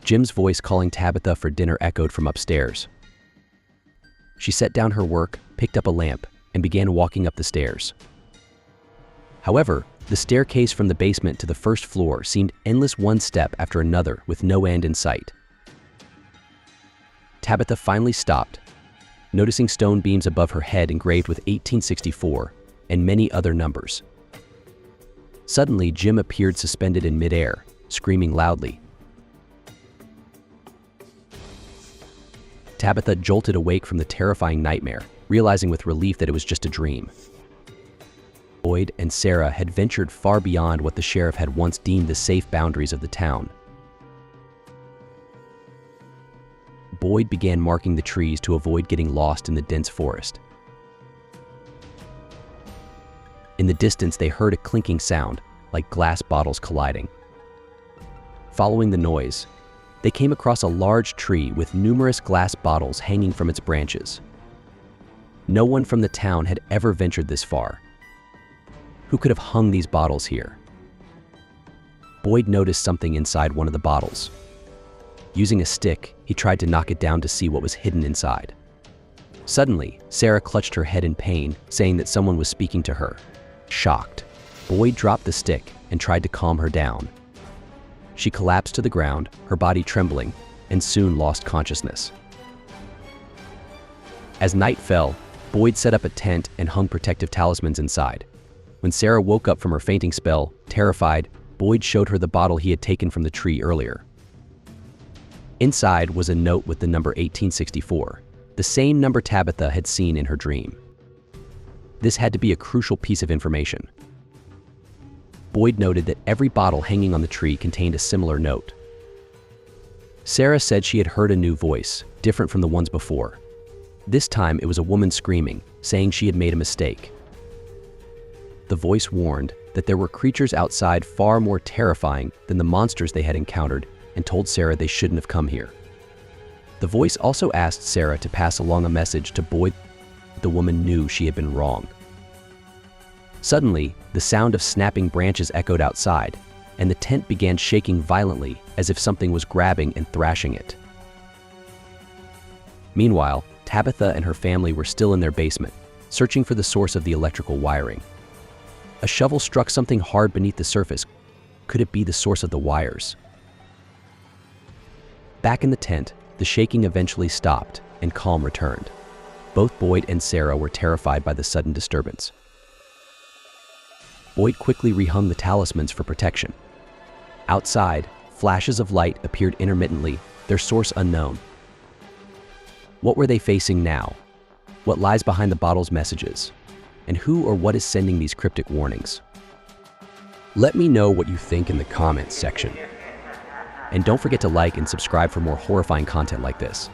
Jim's voice calling Tabitha for dinner echoed from upstairs. She set down her work, picked up a lamp, and began walking up the stairs. However, the staircase from the basement to the first floor seemed endless, one step after another with no end in sight. Tabitha finally stopped, noticing stone beams above her head engraved with 1864 and many other numbers. Suddenly, Jim appeared suspended in midair, screaming loudly. Tabitha jolted awake from the terrifying nightmare, realizing with relief that it was just a dream. Boyd and Sarah had ventured far beyond what the sheriff had once deemed the safe boundaries of the town. Boyd began marking the trees to avoid getting lost in the dense forest. In the distance, they heard a clinking sound, like glass bottles colliding. Following the noise, they came across a large tree with numerous glass bottles hanging from its branches. No one from the town had ever ventured this far. Who could have hung these bottles here? Boyd noticed something inside one of the bottles. Using a stick, he tried to knock it down to see what was hidden inside. Suddenly, Sarah clutched her head in pain, saying that someone was speaking to her. Shocked, Boyd dropped the stick and tried to calm her down. She collapsed to the ground, her body trembling, and soon lost consciousness. As night fell, Boyd set up a tent and hung protective talismans inside. When Sarah woke up from her fainting spell, terrified, Boyd showed her the bottle he had taken from the tree earlier. Inside was a note with the number 1864, the same number Tabitha had seen in her dream. This had to be a crucial piece of information. Boyd noted that every bottle hanging on the tree contained a similar note. Sarah said she had heard a new voice, different from the ones before. This time it was a woman screaming, saying she had made a mistake. The voice warned that there were creatures outside far more terrifying than the monsters they had encountered, and told Sarah they shouldn't have come here. The voice also asked Sarah to pass along a message to Boyd. The woman knew she had been wrong. Suddenly, the sound of snapping branches echoed outside, and the tent began shaking violently as if something was grabbing and thrashing it. Meanwhile, Tabitha and her family were still in their basement, searching for the source of the electrical wiring. A shovel struck something hard beneath the surface. Could it be the source of the wires? Back in the tent, the shaking eventually stopped and calm returned. Both Boyd and Sarah were terrified by the sudden disturbance. Boyd quickly rehung the talismans for protection. Outside, flashes of light appeared intermittently, their source unknown. What were they facing now? What lies behind the bottle's messages? And who or what is sending these cryptic warnings? Let me know what you think in the comments section. And don't forget to like and subscribe for more horrifying content like this.